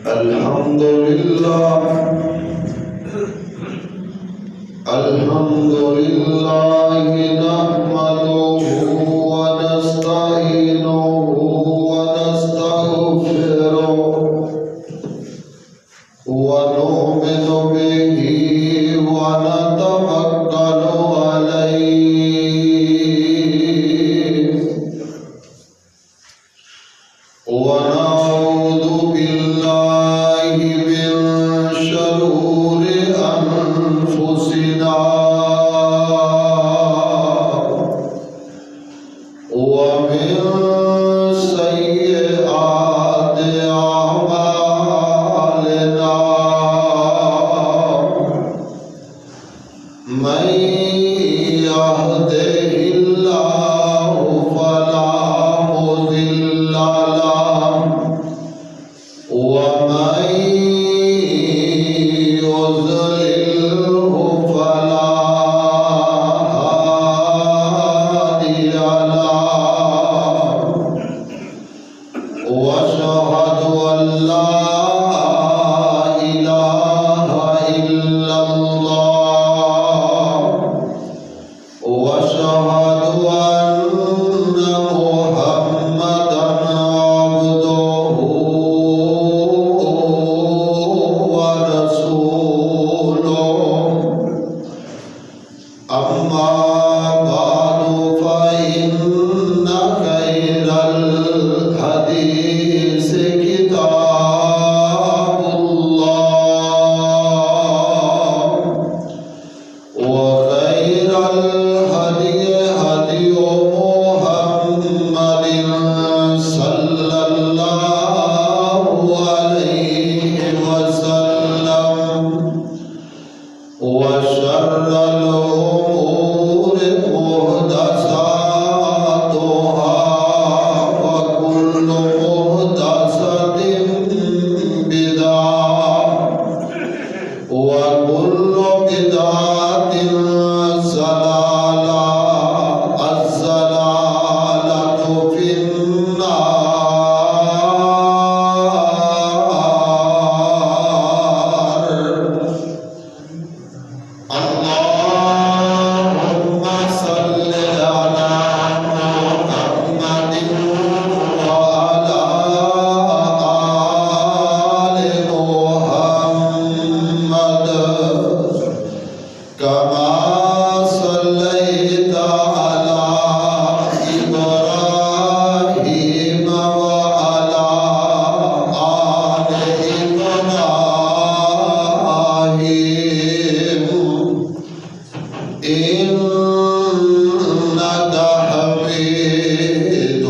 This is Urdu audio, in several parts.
الحمد لله نحمده ونستعينه ونستغفره ونؤمن به ونتوكل عليه ونعوذ بالله من شرور أنفسنا ومن سيئات أعمالنا من يهده الله فلا مضل له ومن يضلله فلا هادي له واشهد ان لا اله الا الله واشهد ان محمدا عبده ورسوله اما بعد فان خير الحديث كتاب الله وخير الهدي هدي محمد صلى الله عليه وسلم وشر الأمور محدثاتها وكل محدثة بدعة وكل بدعة ضلالة الضلالة في النار اللهم صل على محمد وعلى آل محمد كما صليت على إبراهيم وعلى آل إبراهيم إنك حميد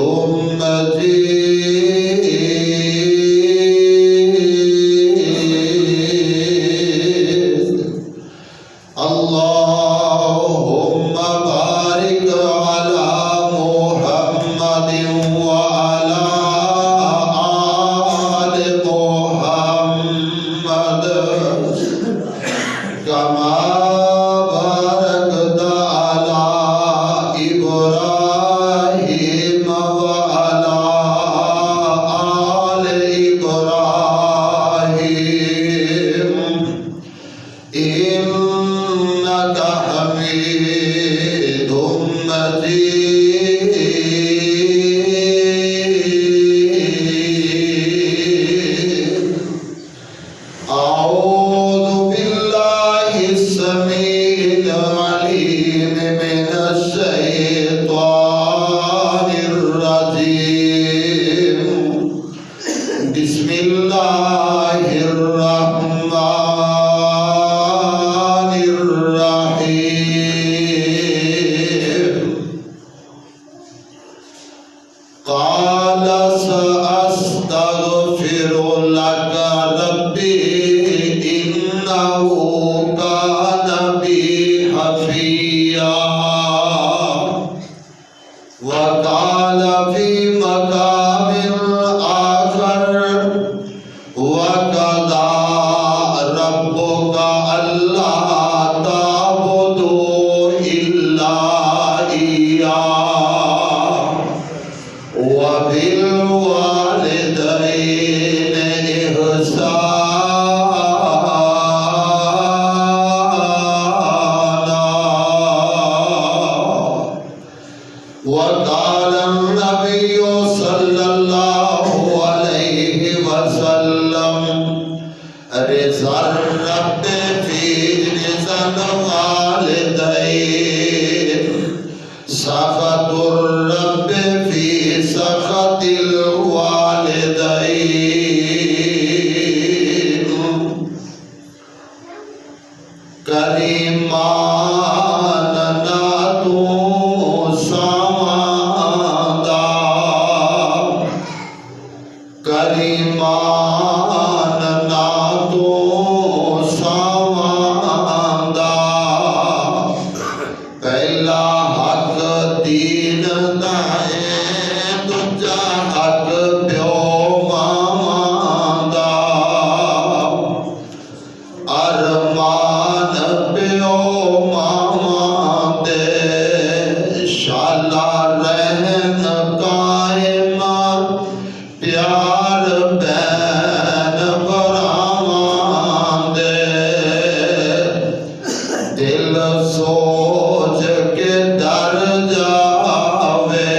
مجيد اللهم بارك على محمد وعلى آل محمد كما باركت على إبراهيم وعلى آل إبراهيم إنك حميد مجيد أعوذ بالله السميع العليم من الشيطان الرجيم بسم الله الرحمن الرحيم قال سأستغفر لك ربي إنه كان بي حفيا وقال في مقام آخر وقضى ربك ألا تعبدوا إلا إياه وبالوالدين الوالدين کریمان ناتو ساماندہ کریمان ناتو ساماندہ پہلا حق دین دائیں دجا حق پیو ماماندہ ارمان پیو ماماندے شالا رہن قائم پیار بین براواندے دل سوچ کے در جاوے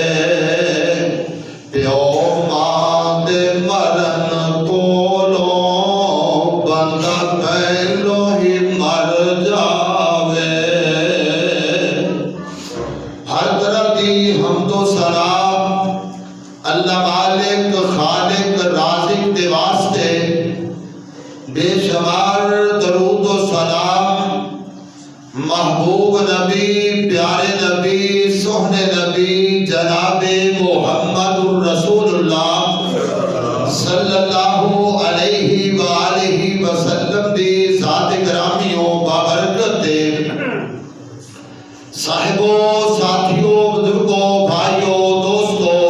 پیو ماں دے مرن کولو بندہ پہلو ہی مر جاوے ہر طرح دی حمد و ثنا اللہ مالک خالق رازق دے واسطے بے شمار درود و سلام محبوب نبی پیارے نبی سہنے نبی جناب محمد رسول اللہ صلی اللہ علیہ وآلہ وسلم دی ذات گرامیوں بابرکت دے صاحبوں ساتھیوں بزرگوں بھائیوں دوستوں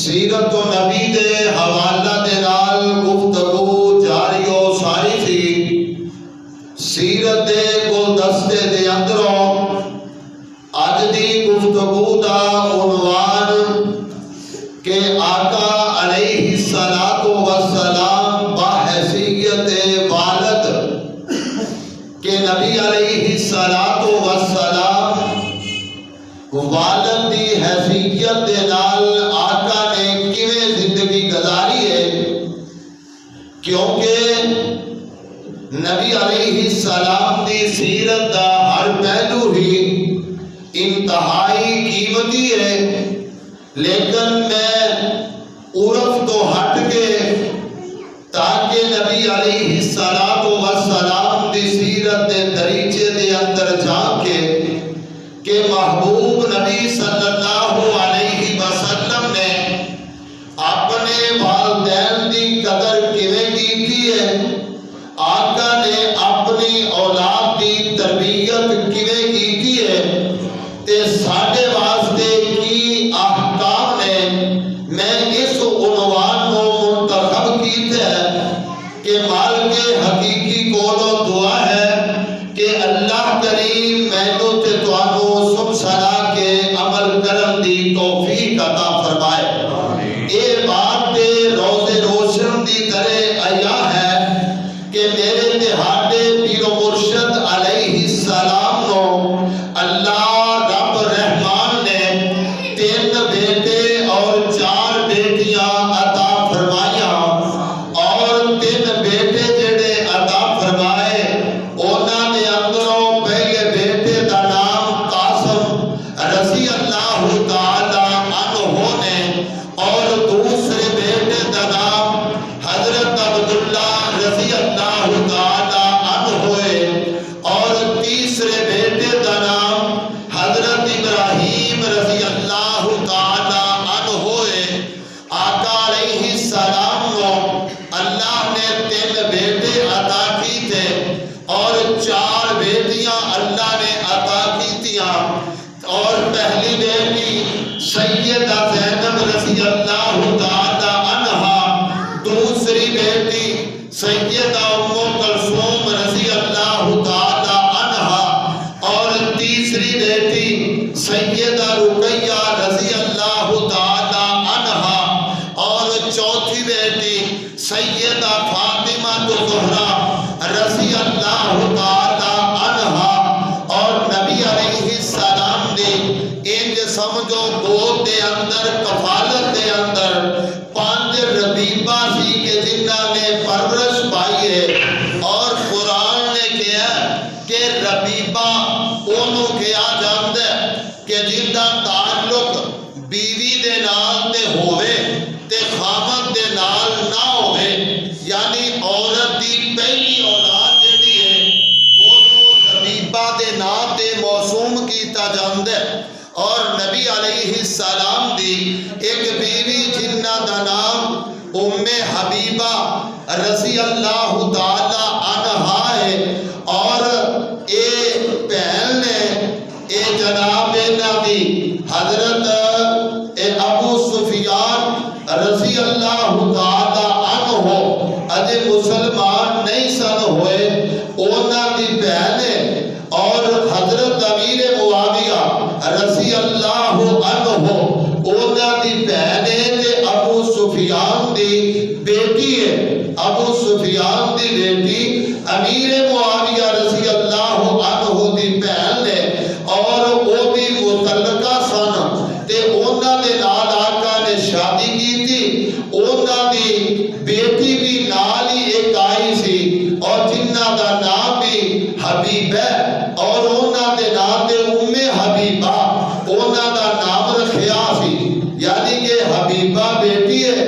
سیرت و نبی دے حوالہ دے نال گفتگو جاری و ساری تھی سیرت دے گلدستے دے اندروں اج دی گفتگو دا عنوان کہ آقا علیہ السلام بحیثیت والد کہ نبی علیہ السلام والد دی حیثیت دے نال آقا نے کیویں زندگی گزاری ہے کیونکہ نبی علیہ السلام دی سیرت دا ہر پہلو ہی انتہائی قیمتی ہے لیکن میں عرف تو ہٹ کے تاکہ نبی علیہ السلام دی سیرت دے دریچے دے اندر جا کے کہ محبوب نبی صلی اللہ علیہ وسلم نے اپنے والدین دی قدر کیویں کیتی ہے آقا نے اپنی اولاد دی تربیت کیویں کیتی ہے تے ساڈے واسطے کی احکام نے میں اس عنوان کو منتخب کیتا ہے کہ مالک حقیقی کولو دعا ہے کہ اللہ کریم مینوں تے تانوں سب سنا کے عمل کرن دی توفیق عطا فرمائے اے بات تے روز روشن دی طرح آیا ہے کہ میرے تہاڈے پیر و مرشد علیہ السلام نو اللہ رب رحمان نے 3 بیٹے اور 4 بیٹیاں عطا فرمایا اور 3 بیٹے جڑے عطا فرمائے انہاں نے اندروں پہلے بیٹے دا نام قاسم رضی اللہ تعالی عنہ نے اور دوسرے بیٹے دا نام حضرت عبداللہ رضی اللہ تعالی عنہ ہوئے اور تیسرے بیٹے دا نام حضرت ابراہیم رضی اللہ تعالی عنہ ہوئے آقا علیہ السلام کو اللہ نے 3 بیٹے عطا کی تھے اور 4 بیٹیاں اللہ نے عطا کی تھیاں اور پہلی بیٹی سیدہ زینب رضی اللہ تعالی عنہا دوسری بیٹی سیدہ ام کلثوم رضی اللہ تعالی عنہا اور تیسری بیٹی سیدہ رقیہ رضی اللہ تعالی عنہا اور چوتھی بیٹی سیدہ فاطمہ الزہرا رضی اللہ تعالی عنہا اور نبی علیہ السلام نے انج سمجھو گود دے اندر کفالت دے اندر 5 ربیبہ سی کہ جنہاں نے پرورش پائی ہے اور قرآن نے کہا کہ ربیبہ انہوں کیا جاندہ ہے کہ جنہاں تعلق بیوی دے نال ہوئے تے خامد دے نال نہ ہوئے، یعنی عورت دی پہلی اولاد جڑی ہے وہ حبیبہ دے نام تے موسوم کیتا جاندا ہے، اور نبی علیہ السلام دی ایک بیوی جنہ دا نام ام حبیبہ رضی اللہ تعالی عنہا ہے، اور اے بہن نے اے جناب نبی حضرت ابو سفیان رضی اللہ تعالی عنہ اجے مسلمان نہیں سن ہوئے، اونا دی بہن ہے، اور حضرت امیر معاویہ رضی اللہ عنہ اونا دی بہن ہے تے ابو سفیان دی بیٹی ہے، ابو سفیان دی بیٹی امیر معاویہ رضی اللہ عنہ دی بہن ہے، اور وہ بھی متعلقہ سن تے اونا دے نال آقا نے شادی کی تھی، اونا دی بیٹی بھی نال ہی ایک آئی سی، اور جنہ دا نام بھی حبیب ہے، اور اونا دے نام دے ام حبیبہ اونا دا نام رکھیا سی، یعنی کہ حبیبہ بیٹی ہے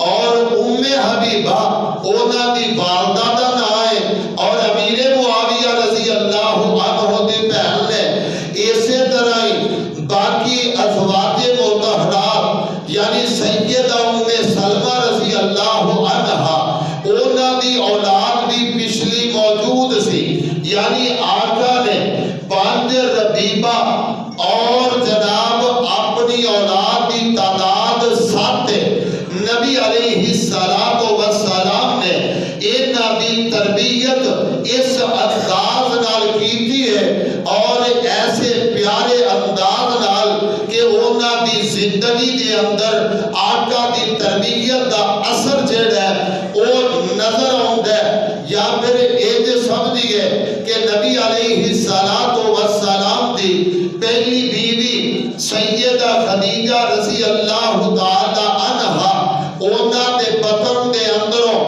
اور ام حبیبہ اونا دی والدہ دا نام ہے، اور امیر معاویہ رضی اللہ عنہ دی بہن ہے۔ اسی طرح ہی باقی ازواج مطہرات یعنی سیدہ ام سلمہ رضی اللہ عنہا اونا دی اولاد بھی پچھلی موجود سی، یعنی آقا نے 5 ربیبہ اور جناب اپنی اولاد کی تعداد 7 نبی علیہ السلام نے انہاں دی تربیت اس انداز نال کیتی ہے، اور ایسے پیارے انداز نال کہ انہاں دی زندگی دے اندر آقا دی تربیت دا اثر جڑا ہے وہ نظر آتا ہے، یا پھر یہ سمجھیے کہ نبی علیہ السلام دی پہلی بیوی سیدہ خدیجہ رضی اللہ تعالی عنہا اونا دے بطن دے اندروں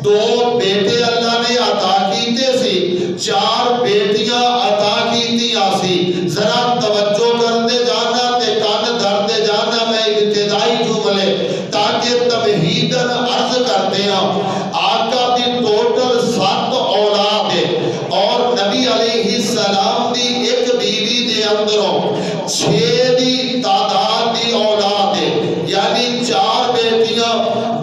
2 بیٹے اللہ نے عطا کیتے سی، 4 بیٹیاں عطا کیتیاں سی۔ ذرا توجہ کرتے جانا تے کان دھرتے جانا، میں ابتدائی جملے تاکہ تمہیدن عرض کرتے ہیں۔ آقا دی ٹوٹل 7 اولاد ہے، اور نبی علیہ السلام دی ایک بیوی دے اندروں 6 دی تعداد دی اولاد ہے، یعنی 4 بیٹیاں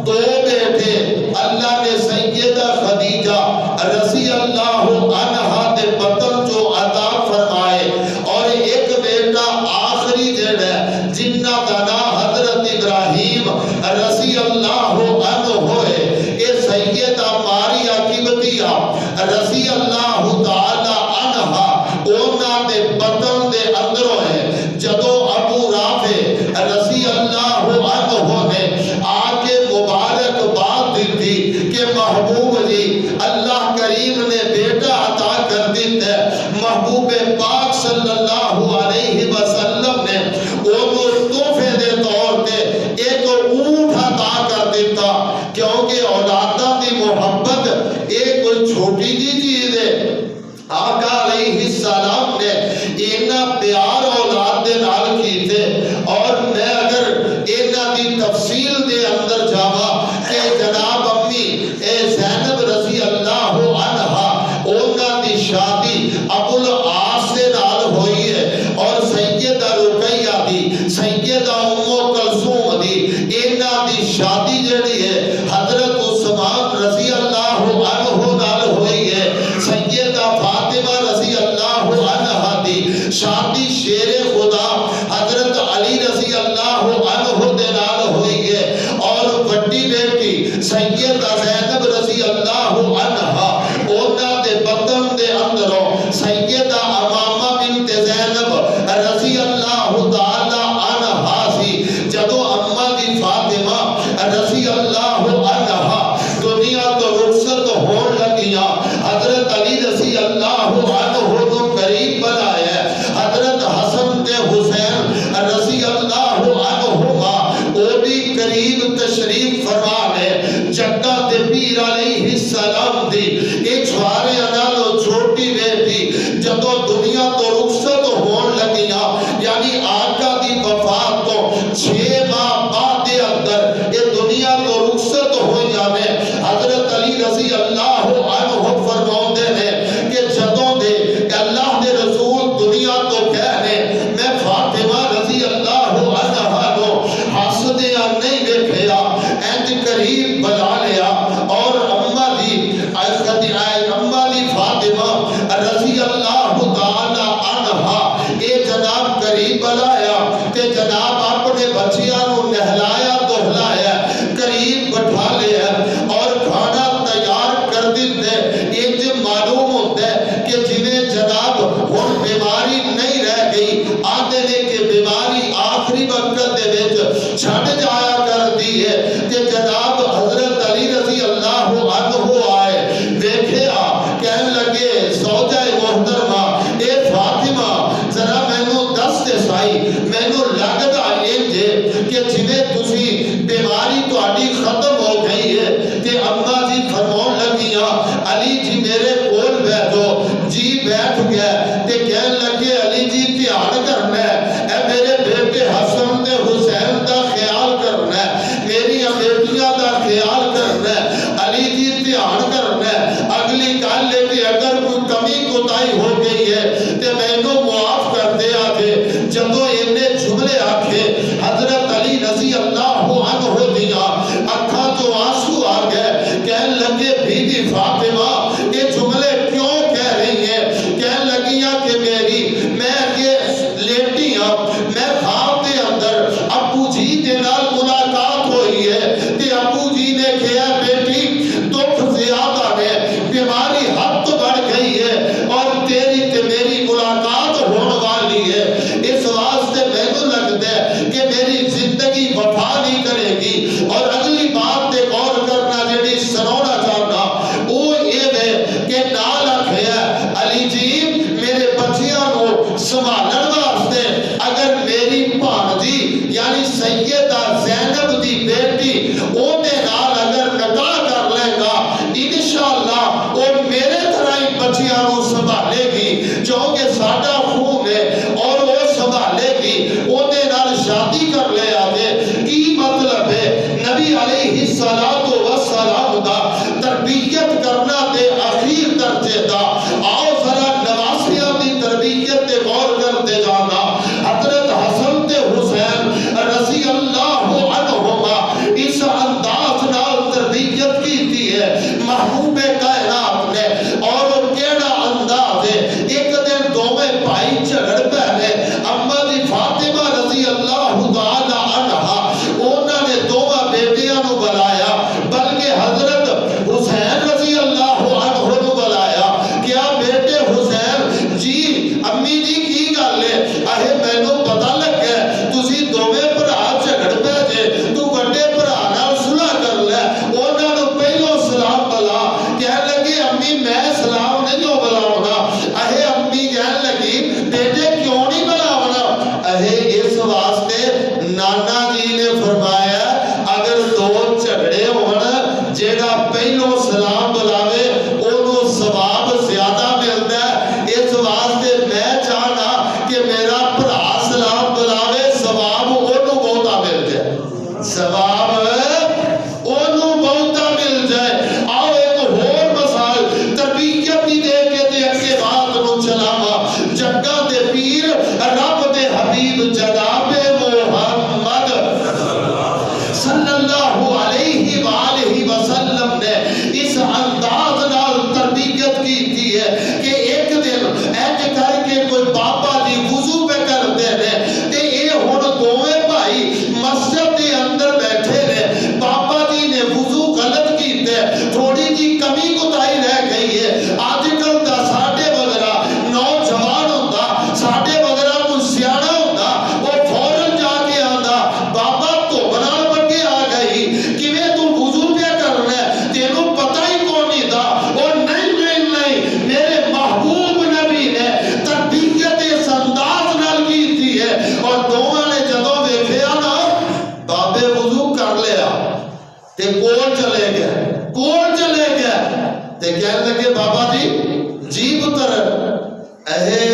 2 بیٹے اللہ نے سیدہ خدیجہ رضی اللہ عنہا دے بطن جو عطا فرمائے، اور ایک بیٹا آخری جڑا ہے جنہ دا نام حضرت ابراہیم رضی اللہ عنہ ہے، اے سیدہ ماریا قبطیہ رضی اللہ تعالی عنہا اونا دے بطن دے اندروں ہے۔ جدو ابو رافع رضی اللہ عنہ نے آکے مبارک بات دیتی کہ محبوب جی اللہ کریم نے بیٹا عطا کر دیتا ہے، محبوب پاک صلی اللہ علیہ وسلم نے انہوں تحفے دے طور پہ ایک اونٹ عطا کر دیتا، کیونکہ اولادہ دی محبت ایک کوئی چھوٹی جی چیز ہے۔ آقا علیہ السلام نے اینا پیار اولاد دے نال کی تھے، اور میں اگر اینا دی تفصیل دے اندر جاوا کہ جناب امی زینب رضی اللہ عنہا اونا دی شادی ابو العاص سے نال ہوئی ہے، اور سیدہ رقیہ دی سیدہ ام کلثوم دی اینا دی شادی جڑی ہے حضرت عثمان رضی اللہ عنہ نال ہوئی ہے، سیدہ فاطمہ رضی اللہ عنہ دی شادی شیر خدا حضرت علی رضی اللہ عنہ دے نال ہوئی ہے، اور بڑی بیٹی سیدہ زینب رضی اللہ عنہ اونا دے بطن دے اندروں سیدہ امامہ بنت زینب رضی اللہ تعالی عنہ سی۔ جدو امہ دی فاطمہ رضی اللہ عنہ دنیا تو رخصت ہون لگیاں، حضرت علی رضی اللہ عنہ کو قریب بنایا، حضرت حسن تے حسین رضی اللہ عنہما وہ بھی قریب تشریف فرما ہے۔ جگہ تے پیر علیہ السلام دی ایک چھوارے انالو چھوٹی بیٹی جدو دنیا تو رخصت ہون لگیاں، یعنی آقا دی وفات تو 6 ماہ بعد کمی کوتاہی ہو گئی ہے تے مینوں معاف کر دے آکھے جدوں انہیں جملے آکھے حضرت علی رضی اللہ عنہ دیا اکھاں تو آنسو آ گئے کہنے لگے بی بی فاطمہ یہ جملے کیوں کہہ رہی ہیں کہنے لگیاں کہ میری میں یہ لیٹی ہوں میں خواب دے اندر ابو جی دے نال ملاقات ہوئی ہے تے ابو جی نے کہا بیٹی دکھ زیادہ ہے بیماری حد تو بڑھ گئی ہے اور تیری تے میری ملاقات ہونے والی ہے اس واسطے میں تو لگتا ہے کہ میری زندگی وفا نہیں کرے گی اور اگلی بات تے غور کرنا جڑی سنونا چاہنا وہ یہ ہے کہ نال آکھیا علی جی میرے بچیاں نو سنبھالن واسطے اگر میری بھانجی یعنی سیدہ زینب دی بیٹی اونے نال اگر نکاح کر لے گا انشاءاللہ وہ میرے طرح ہی بچیاں نو سنبھالے گی کیونکہ ساڈا خون ہے اور وہ سنبھالے گی اونے نال شادی کر لے آگے کی مطلب ہے نبی علیہ السلام دا تربیت کرنا دے اخیر درجے دا آؤ ذرا نواسیاں دی تربیت دے غور کرتے جانا حضرت حسن تے حسین رضی اللہ عنہما اس انداز نال تربیت کی تھی ہے محبوب کائنات نے اور وہ کیڑا انداز ہے ایک دن دوویں بھائی جھگڑ پہلے اما دی فاطمہ رضی اللہ تعالی عنہا انہوں نے دوواں بیٹیاں نو بلایا بلکہ حضرت حسین رضی اللہ عنہ نو بلایا کیا بیٹے حسین جی امی جی کی گل ہے اہے مینوں پتہ لگ گیا تسی دوویں بھرا جھگڑ پے جے تو وڈے بھرا نال صلح کر لے انہاں نو پہلو سلام بلا کہن لگی امی میں سلام نہیں بلاونا اہے امی کہن لگی بیٹے کیوں نہیں بلاونا اہے اس واسطے نانا جی نے فرمایا اگر دو جھگڑے ہون جیڑا پہلو سلام بلاوے اونوں ثواب زیادہ ملدا ہے اس واسطے میں چاہنا کہ میرا بھرا سلام بلاوے ثواب اونوں بہتا مل جائے ثواب اونوں بہتا مل جائے آؤ ایک ہور مثال تربیت دی دے کے تے اگے بات نو چلاواں جگہ دے پیر رب دے حبیب جناب محمد صلی اللہ علیہ وآلہ وسلم نے اس انداز نال تربیت کی تھی ہے کہ ایک دن ایک کر کے کوئی بابا جی وضو پہ کرتے ہیں تے اے ہن دوویں بھائی مسجد دے اندر بیٹھے نے بابا جی نے وضو غلط کیتے تھوڑی جی کمی کوتاہی رہ گئی ہے آج کل دا ساڈے وغیرہ نوجوان ہوندا ساڈے وغیرہ کوئی سیاںا ہوندا وہ فوراً جا کے آندا بابا دھوپ نال بگے آ گئی کیویں تو وضو پہ کرنا ہے تینوں پتہ ہی کون نہیں دا اور نہیں میرے محبوب نبی نے تربیت اس انداز نال کی تھی ہے اور دوواں نے جدوں ویکھیا نا بابے وضو کر لیا تے کول چلے گئے تے کہنے لگے بابا جی پتر اہے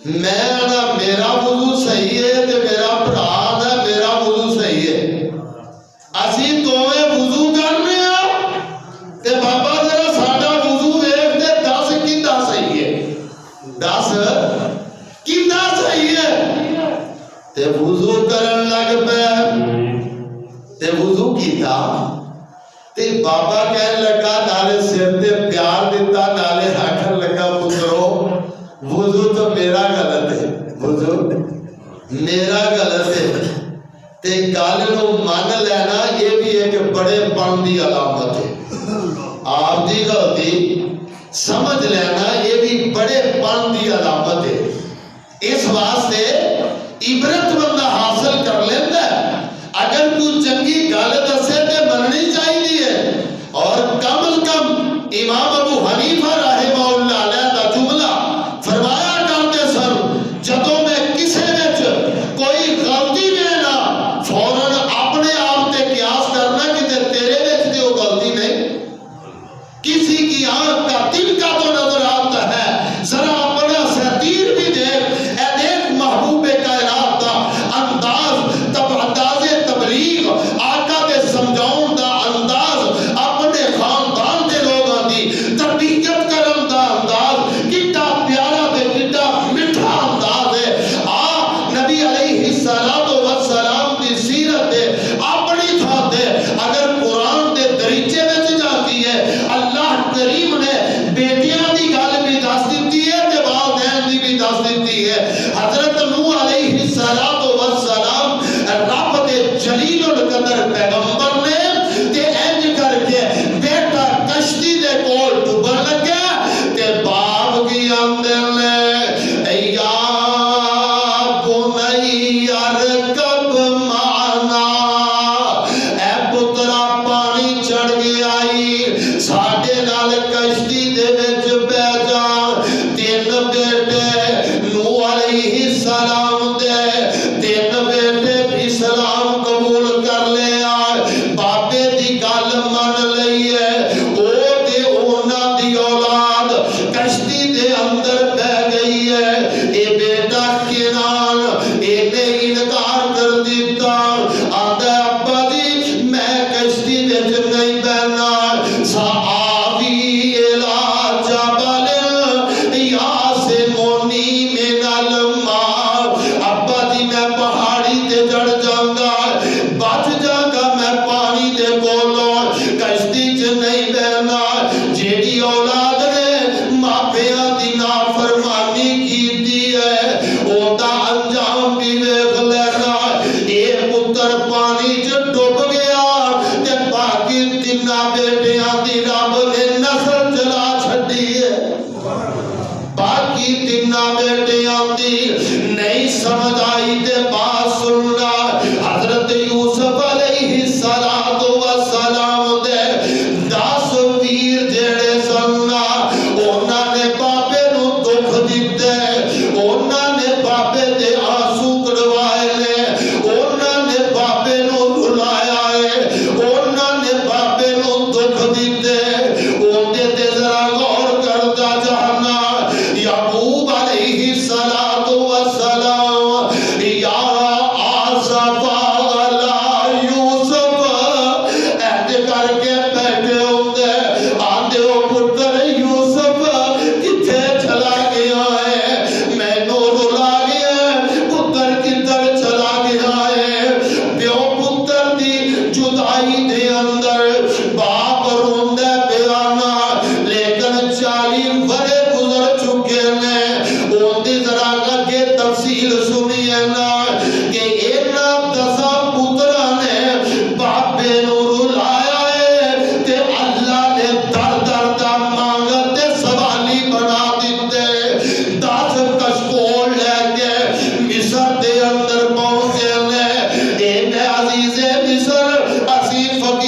میں نا میرا وضو صحیح ہے تے میرا بھرا نا میرا وضو صحیح ہے اسی دوویں وضو کرنے ہاں تے بابا ذرا ساڈا وضو ویکھ تے دس کیندا صحیح ہے دس کیندا صحیح ہے تے وضو کرن لگ پیا تے وضو کیتا تے بابا کہنے لگا نالے سر تے پیار دیتا نالے آکھن لگا پترو وضو تو میرا غلط ہے وضو میرا غلط ہے تے گل نو من لینا یہ بھی ایک بڑے پن دی علامت ہے آپ دی غلطی سمجھ لینا یہ بھی بڑے پن دی علامت ہے اس واسطے عبرت بندہ حاصل کر لیتا ہے اگر کوئی چنگی گل دسے تے مننی چاہیے اور کم از کم امام ابو حنیفہ رحمہ اللہ علیہ دا جملہ فرمایا کرتے سن جدوں میں کسے وچ کوئی غلطی لینا فوراً اپنے آپ تے قیاس کرنا کہ تیرے وچ تے وہ غلطی نہیں کسی کی آنکھ کا تنکا تو نظر آتا ہے ذرا اپنا ساتیر بھی دیکھ اے دیکھ محبوب کائنات دا انداز تبلیغ آقا دے سمجھاؤں دا انداز اپنے خاندان دے لوگاں دی اندر پیغمبر نے تے انج کر کے بیٹا کشتی دے کول ڈوبن لگا تے باپ کی آندے نے یا بنی ارکب معنا اے پترا پانی چڑھ گیا ساڈے نال کشتی دے وچ بیٹھ جا تین بیٹے نوح علیہ السلام دے تین بیٹے بھی اسلام قبول کر لیا بابے دی گل من لئی ہے او تے انہاں دی اولاد کشتی دے اندر بہ گئی ہے اے بیٹا کنان اینے انکار کر دیتا آندا ابا جی میں کشتی وچ نہیں بہنا سآوی الی جبل یعصمنی من الماء ابا جی میں پہاڑی تے چڑھ جاؤں گا بچ جاؤں گا میں پانی دے کولوں کشتی چ نہیں بہنا جیڑی اولاد نے ماپیاں دی نافرمانی کیتی ہے اوندا انجام بھی ویکھ لینا اے پتر پانی چ ڈوب گیا تے باقی تیناں بیٹیاں دی رب نے نسل چلا چھڈی ہے باقی تیناں بیٹیاں دی نہیں سمجھ آئی تے بات سننا حضرت یوسف علیہ السلام دے 10 ویر جڑے سننا انہاں نے بابے نو دکھ دتے انہاں نے بابے دے آنسو کڑوائے نے انہاں نے بابے نو رلایا ہے انہاں نے بابے نو دکھ دتے اوندے تے ذرا غور کردا جانا یعقوب علیہ السلام یا آصف علی یوسف ایسے کر کے بیٹھے ہوندے آندے ہو پتر یوسف کتھے چلا گیا ہے مینوں رلا گیا ہے پتر کدھر چلا گیا ہے پیو پتر دی جدائی دے اندر باپ روندے پیانا لیکن 40 برے گزر چکے نے اوندی ذرا لگے تفصیل سنیے نا کہ اینا 10 پترا نے باپے نو رلایا ہے تے اللہ نے در در دا مانگت تے سوالی بنا دیتے 10 کشکول لے کے مصر دے اندر پہنچے نے اے عزیز مصر اسی فقیر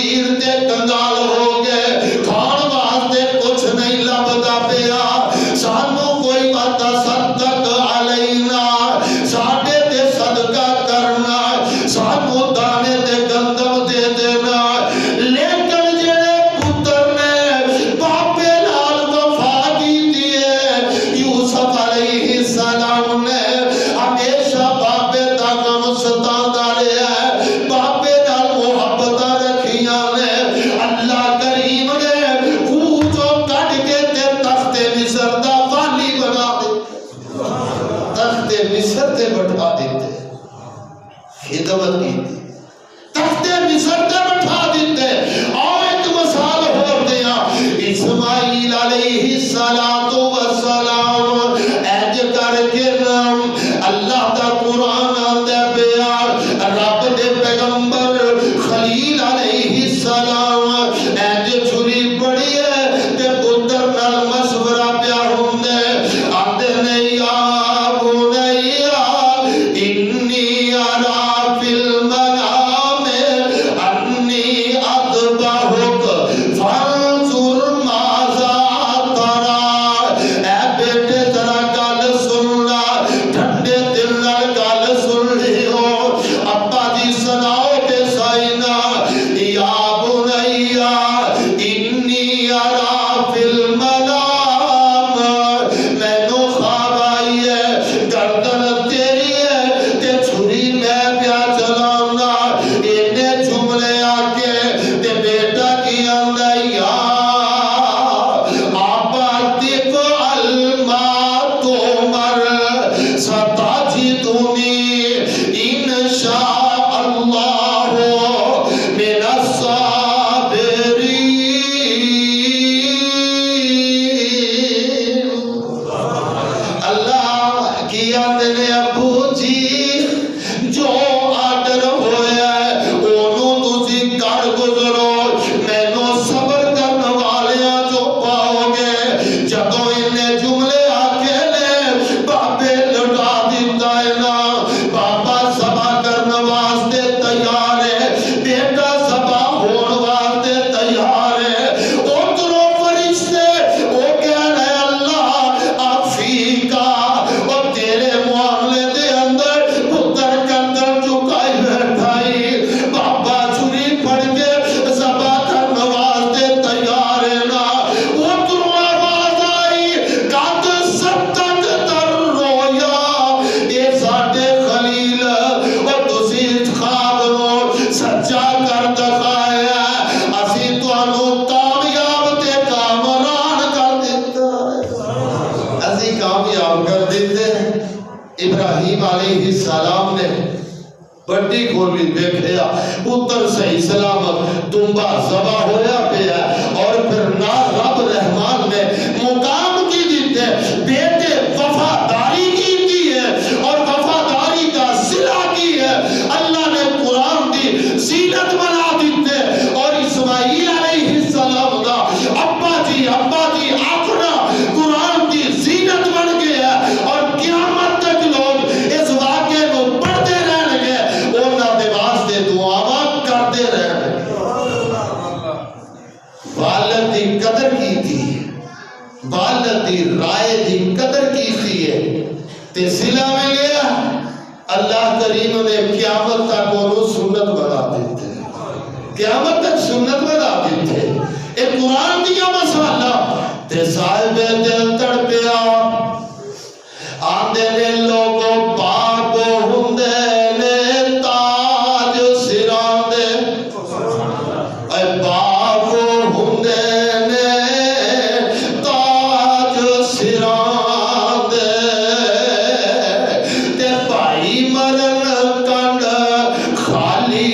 صحیح سلامت دمبا ذبح ہویا پیا اور پھر نہ رب رحمان نے مقام کی دیتے بیٹے وفاداری کی دی ہے اور وفاداری کا صلہ کی ہے اللہ نے قرآن دی زینت بنا دیتے اور اسماعیل علیہ السلام دا ابا جی آخنا قرآن دی زینت بن گیا اور قیامت تک لوگ اس واقعے کو پڑھتے رہن گے اونا دے واسطے دعاواں کرتے رہن گے والد دی قدر کی تھی والد دی رائے دی قدر کی تھی ہے تے صلہ میں گیا اللہ کریم نے قیامت تک انہوں سنت بنا دیتے قیامت تک سنت بنا دیتے ایک قرآن دیا مسئلہ تے صاحب دل تڑپیا آندے نے لوگوں پاک ہندے نے تاج سران دے اے پاک ہندے نے تاج سران دے تے بھائی مرن کنڈ خالی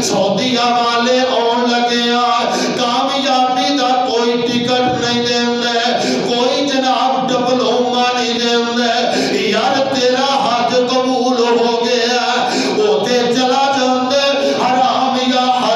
سعودیہ والے آن لگے کامیابی دا کوئی ٹکٹ نہیں دے